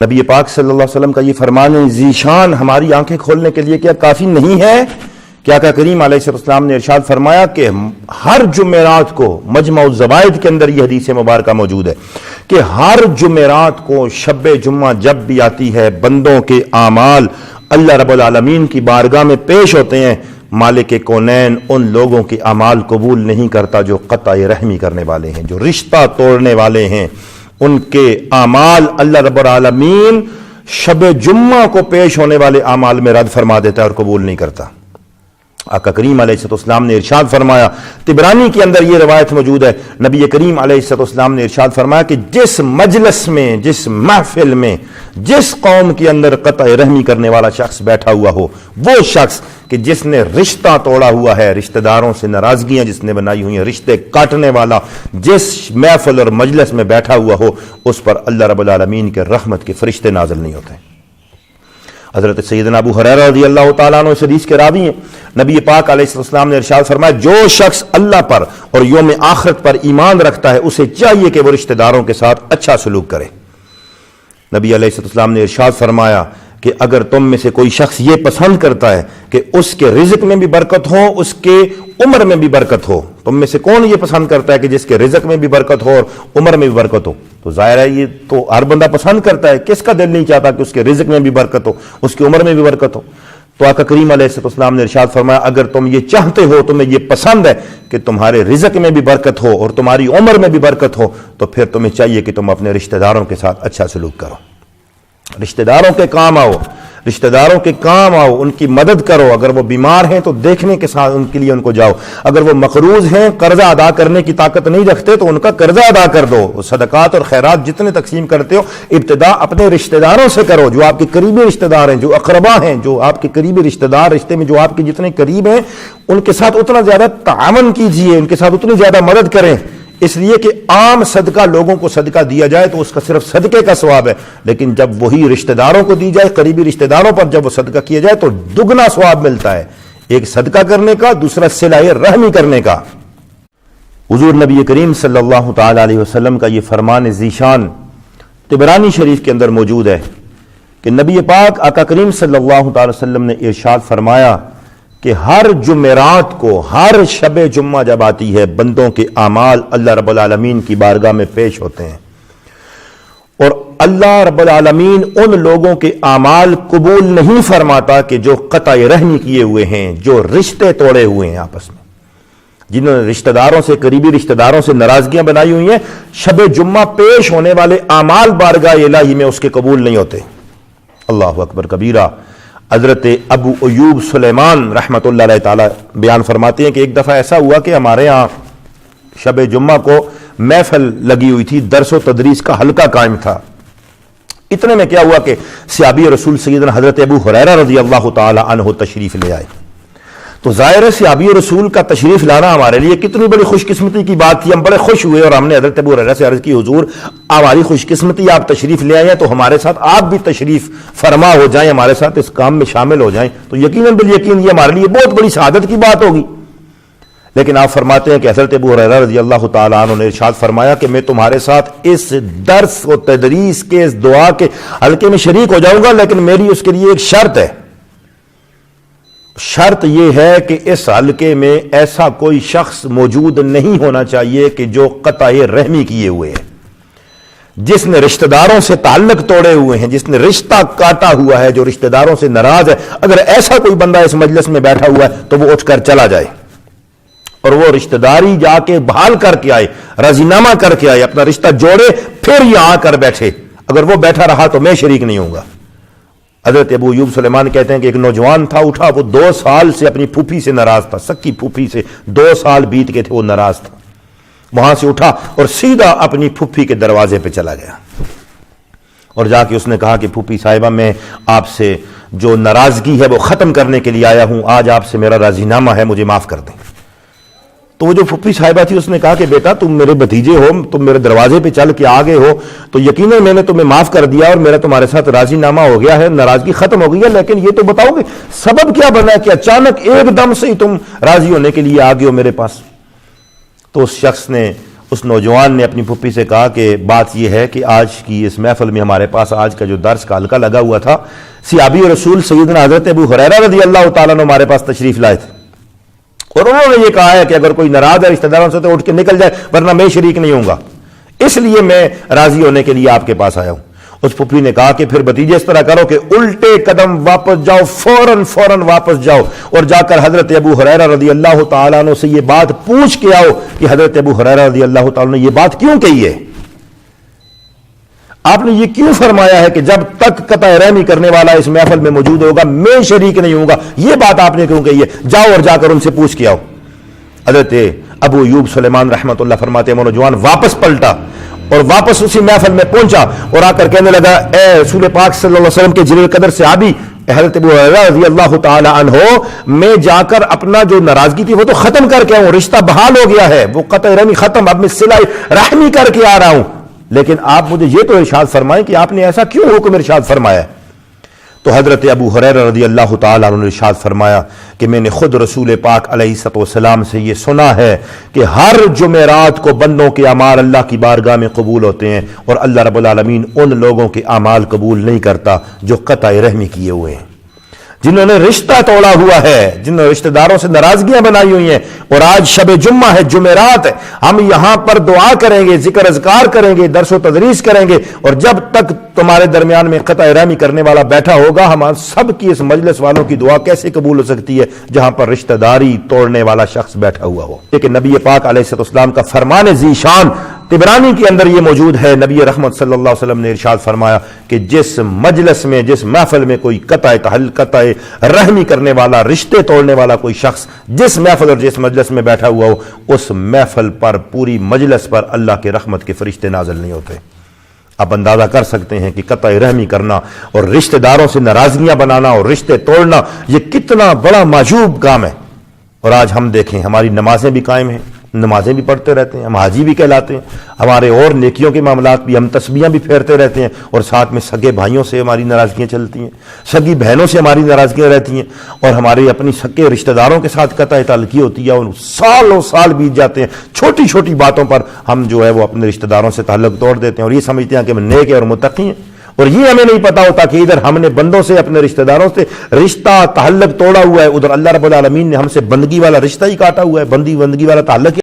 نبی پاک صلی اللہ علیہ وسلم کا یہ فرمان ذیشان ہماری آنکھیں کھولنے کے لیے کیا کافی نہیں ہے؟ کیا کریم علیہ السلام نے ارشاد فرمایا کہ ہر جمعرات کو مجمع الزوائد کے اندر یہ حدیث مبارکہ موجود ہے کہ ہر جمعرات کو شب جمعہ جب بھی آتی ہے بندوں کے اعمال اللہ رب العالمین کی بارگاہ میں پیش ہوتے ہیں، مالک کونین ان لوگوں کے اعمال قبول نہیں کرتا جو قطع رحمی کرنے والے ہیں، جو رشتہ توڑنے والے ہیں، ان کے اعمال اللہ رب العالمین شب جمعہ کو پیش ہونے والے اعمال میں رد فرما دیتا ہے اور قبول نہیں کرتا۔ آقا کریم علیہ السلام نے ارشاد فرمایا، طبرانی کے اندر یہ روایت موجود ہے، نبی کریم علیہ السلام نے ارشاد فرمایا کہ جس مجلس میں، جس محفل میں، جس قوم کے اندر قطع رحمی کرنے والا شخص بیٹھا ہوا ہو، وہ شخص کہ جس نے رشتہ توڑا ہوا ہے، رشتہ داروں سے ناراضگیاں جس نے بنائی ہوئی ہیں، رشتے کاٹنے والا جس محفل اور مجلس میں بیٹھا ہوا ہو، اس پر اللہ رب العالمین کے رحمت کے فرشتے نازل نہیں ہوتے۔ حضرت سیدنا ابو ہریرہ رضی اللہ تعالیٰ عنہ اس حدیث کے راوی ہیں، نبی پاک علیہ السلام نے ارشاد فرمایا جو شخص اللہ پر اور یوم آخرت پر ایمان رکھتا ہے اسے چاہیے کہ وہ رشتہ داروں کے ساتھ اچھا سلوک کرے۔ نبی علیہ السلام نے ارشاد فرمایا کہ اگر تم میں سے کوئی شخص یہ پسند کرتا ہے کہ اس کے رزق میں بھی برکت ہو، اس کے عمر میں بھی برکت ہو، تم میں سے کون یہ پسند کرتا ہے کہ جس کے رزق میں بھی برکت ہو اور عمر میں بھی برکت ہو؟ تو ظاہر ہے یہ تو ہر بندہ پسند کرتا ہے، کس کا دل نہیں چاہتا کہ اس کے رزق میں بھی برکت ہو، اس کی عمر میں بھی برکت ہو؟ تو آقا کریم علیہ السلام نے ارشاد فرمایا اگر تم یہ چاہتے ہو، تمہیں یہ پسند ہے کہ تمہارے رزق میں بھی برکت ہو اور تمہاری عمر میں بھی برکت ہو، تو پھر تمہیں چاہیے کہ تم اپنے رشتہ داروں کے ساتھ اچھا سلوک کرو، رشتہ داروں کے کام آؤ، رشتہ داروں کے کام آؤ، ان کی مدد کرو، اگر وہ بیمار ہیں تو دیکھنے کے ساتھ ان کے لیے ان کو جاؤ، اگر وہ مقروض ہیں، قرضہ ادا کرنے کی طاقت نہیں رکھتے تو ان کا قرضہ ادا کر دو۔ صدقات اور خیرات جتنے تقسیم کرتے ہو ابتدا اپنے رشتہ داروں سے کرو، جو آپ کے قریبی رشتہ دار ہیں، جو اقربا ہیں، جو آپ کے قریبی رشتہ دار، رشتے میں جو آپ کے جتنے قریب ہیں ان کے ساتھ اتنا زیادہ تعاون کیجئے، ان کے ساتھ اتنی زیادہ مدد کریں، اس لیے کہ عام صدقہ لوگوں کو صدقہ دیا جائے تو اس کا صرف صدقے کا ثواب ہے، لیکن جب وہی رشتہ داروں کو دی جائے، قریبی رشتہ داروں پر جب وہ صدقہ کیا جائے تو دگنا ثواب ملتا ہے، ایک صدقہ کرنے کا، دوسرا صلہ رحمی کرنے کا۔ حضور نبی کریم صلی اللہ تعالی علیہ وسلم کا یہ فرمان ذیشان طبرانی شریف کے اندر موجود ہے کہ نبی پاک آقا کریم صلی اللہ تعالی وسلم نے ارشاد فرمایا کہ ہر جمعرات کو، ہر شب جمعہ جب آتی ہے بندوں کے اعمال اللہ رب العالمین کی بارگاہ میں پیش ہوتے ہیں اور اللہ رب العالمین ان لوگوں کے اعمال قبول نہیں فرماتا کہ جو قطع رحمی کیے ہوئے ہیں، جو رشتے توڑے ہوئے ہیں آپس میں، جنہوں نے رشتہ داروں سے، قریبی رشتہ داروں سے ناراضگیاں بنائی ہوئی ہیں، شب جمعہ پیش ہونے والے اعمال بارگاہ الہی میں اس کے قبول نہیں ہوتے۔ اللہ اکبر کبیرہ۔ حضرت ابو ایوب سلیمان رحمۃ اللہ علیہ تعالی بیان فرماتے ہیں کہ ایک دفعہ ایسا ہوا کہ ہمارے ہاں شب جمعہ کو محفل لگی ہوئی تھی، درس و تدریس کا حلقہ قائم تھا۔ اتنے میں کیا ہوا کہ صحابی رسول سیدنا حضرت ابو ہریرہ رضی اللہ تعالی عنہ تشریف لے آئے۔ تو ظاہر ہے صحابی رسول کا تشریف لانا ہمارے لیے کتنی بڑی خوش قسمتی کی بات تھی، ہم بڑے خوش ہوئے اور ہم نے حضرت ابو ہریرہ سے عرض کی حضور ہماری خوش قسمتی آپ تشریف لے آئے ہیں تو ہمارے ساتھ آپ بھی تشریف فرما ہو جائیں، ہمارے ساتھ اس کام میں شامل ہو جائیں، تو یقیناً بالیقین یہ ہمارے لیے بہت بڑی سعادت کی بات ہوگی۔ لیکن آپ فرماتے ہیں کہ حضرت ابو ہریرہ رضی اللہ تعالیٰ عنہ نے ارشاد فرمایا کہ میں تمہارے ساتھ اس درس و تدریس کے، اس دعا کے حلقے میں شریک ہو جاؤں گا، لیکن میری اس کے لیے ایک شرط ہے۔ شرط یہ ہے کہ اس حلقے میں ایسا کوئی شخص موجود نہیں ہونا چاہیے کہ جو قطع رحمی کیے ہوئے ہے، جس نے رشتہ داروں سے تعلق توڑے ہوئے ہیں، جس نے رشتہ کاٹا ہوا ہے، جو رشتہ داروں سے ناراض ہے۔ اگر ایسا کوئی بندہ اس مجلس میں بیٹھا ہوا ہے تو وہ اٹھ کر چلا جائے اور وہ رشتہ داری جا کے بحال کر کے آئے، راضی نامہ کر کے آئے، اپنا رشتہ جوڑے، پھر یہاں آ کر بیٹھے۔ اگر وہ بیٹھا رہا تو میں شریک نہیں ہوں گا۔ حضرت ابو ایوب سلیمان کہتے ہیں کہ ایک نوجوان تھا، اٹھا، وہ 2 سال سے اپنی پھوپھی سے ناراض تھا، سکی پھوپھی سے 2 سال بیت کے تھے، وہ ناراض تھا، وہاں سے اٹھا اور سیدھا اپنی پھوپھی کے دروازے پہ چلا گیا اور جا کے اس نے کہا کہ پھوپھی صاحبہ میں آپ سے جو ناراضگی ہے وہ ختم کرنے کے لیے آیا ہوں، آج آپ سے میرا راضی نامہ ہے، مجھے معاف کر دیں۔ تو وہ جو پھوپھی صاحبہ تھی اس نے کہا کہ بیٹا تم میرے بھتیجے ہو، تم میرے دروازے پہ چل کے آگے ہو تو یقیناً میں نے تمہیں معاف کر دیا اور میرا تمہارے ساتھ راضی نامہ ہو گیا ہے، ناراضگی ختم ہو گئی ہے، لیکن یہ تو بتاؤ گے سبب کیا بنا ہے کہ اچانک ایک دم سے ہی تم راضی ہونے کے لیے آگے ہو میرے پاس؟ تو اس شخص نے اس نوجوان نے اپنی پھپھی سے کہا کہ بات یہ ہے کہ آج کی اس محفل میں ہمارے پاس آج کا جو درس کا حلقہ لگا ہوا تھا، صحابی رسول سیدنا حضرت ابو ہریرہ رضی اللہ تعالیٰ عنہ ہمارے پاس تشریف لائے تھے، اور انہوں نے یہ کہا ہے کہ اگر کوئی ناراض ہے رشتہ داروں سے تو اٹھ کے نکل جائے، ورنہ میں شریک نہیں ہوں گا، اس لیے میں راضی ہونے کے لیے آپ کے پاس آیا ہوں۔ اس پھپھی نے کہا کہ پھر بھتیجے اس طرح کرو کہ الٹے قدم واپس جاؤ، فوراً واپس جاؤ اور جا کر حضرت ابو ہریرہ رضی اللہ تعالیٰ عنہ سے یہ بات پوچھ کے آؤ کہ حضرت ابو ہریرہ رضی اللہ تعالیٰ عنہ نے یہ بات کیوں کہی ہے، آپ نے یہ کیوں فرمایا ہے کہ جب تک قطع رحمی کرنے والا اس محفل میں موجود ہوگا میں شریک نہیں ہوں گا، یہ بات آپ نے کیوں کہی ہے؟ جاؤ اور جا کر ان سے پوچھ کے آؤ۔ حضرت ابو ایوب سلیمان رحمۃ اللہ فرماتے ہیں نوجوان واپس پلٹا اور واپس اسی محفل میں پہنچا اور آ کر کہنے لگا اے رسول پاک صلی اللہ علیہ وسلم کے جلیل قدر صحابی حضرت ابو ہریرہ رضی اللہ تعالی عنہ، میں جا کر اپنا جو ناراضگی تھی وہ تو ختم کر کے آؤں، رشتہ بحال ہو گیا ہے، وہ قطع رحمی ختم، اب میں صلہ رحمی کر کے آ رہا ہوں، لیکن آپ مجھے یہ تو ارشاد فرمائیں کہ آپ نے ایسا کیوں حکم ارشاد فرمایا ہے؟ تو حضرت ابو ہریرہ رضی اللہ تعالیٰ عنہ نے ارشاد فرمایا کہ میں نے خود رسول پاک علیہ الصلوۃ والسلام سے یہ سنا ہے کہ ہر جمعرات کو بندوں کے اعمال اللہ کی بارگاہ میں قبول ہوتے ہیں، اور اللہ رب العالمین ان لوگوں کے اعمال قبول نہیں کرتا جو قطع رحمی کیے ہوئے ہیں، جنہوں نے رشتہ توڑا ہوا ہے، جنہوں نے رشتہ داروں سے ناراضگیاں بنائی ہوئی ہیں۔ اور آج شب جمعہ ہے، جمعرات ہے، ہم یہاں پر دعا کریں گے، ذکر اذکار کریں گے، درس و تدریس کریں گے، اور جب تک تمہارے درمیان میں قطع رحمی کرنے والا بیٹھا ہوگا، ہم سب کی اس مجلس والوں کی دعا کیسے قبول ہو سکتی ہے جہاں پر رشتہ داری توڑنے والا شخص بیٹھا ہوا ہو؟ لیکن نبی پاک علیہ الصلوۃ والسلام کا فرمان ذی شان طبرانی کے اندر یہ موجود ہے، نبی رحمت صلی اللہ علیہ وسلم نے ارشاد فرمایا کہ جس مجلس میں، جس محفل میں کوئی قطع رحمی کرنے والا، رشتے توڑنے والا کوئی شخص جس محفل اور جس مجلس میں بیٹھا ہوا ہو، اس محفل پر، پوری مجلس پر اللہ کے رحمت کے فرشتے نازل نہیں ہوتے۔ آپ اندازہ کر سکتے ہیں کہ قطع رحمی کرنا اور رشتہ داروں سے ناراضگیاں بنانا اور رشتے توڑنا یہ کتنا بڑا معجوب کام ہے۔ اور آج ہم دیکھیں ہماری نمازیں بھی قائم ہیں، نمازیں بھی پڑھتے رہتے ہیں، ہم حاجی بھی کہلاتے ہیں، ہمارے اور نیکیوں کے معاملات بھی، ہم تسبیحاں بھی پھیرتے رہتے ہیں، اور ساتھ میں سگے بھائیوں سے ہماری ناراضگیاں چلتی ہیں، سگی بہنوں سے ہماری ناراضگیاں رہتی ہیں، اور ہمارے اپنی سگے رشتہ داروں کے ساتھ قطع تعلقی ہوتی ہے، اور سالوں سال بیت جاتے ہیں، چھوٹی چھوٹی باتوں پر ہم جو ہے وہ اپنے رشتہ داروں سے تعلق توڑ دیتے ہیں، اور یہ سمجھتے ہیں کہ ہم نیک ہیں اور متقی ہیں، اور یہ ہمیں نہیں پتا ہوتا کہ ادھر ہم نے بندوں سے، اپنے رشتہ داروں سے رشتہ تعلق توڑا ہوا ہے، ادھر اللہ رب العالمین نے ہم سے بندگی والا رشتہ ہی کاٹا ہوا ہے، بندگی والا تعلق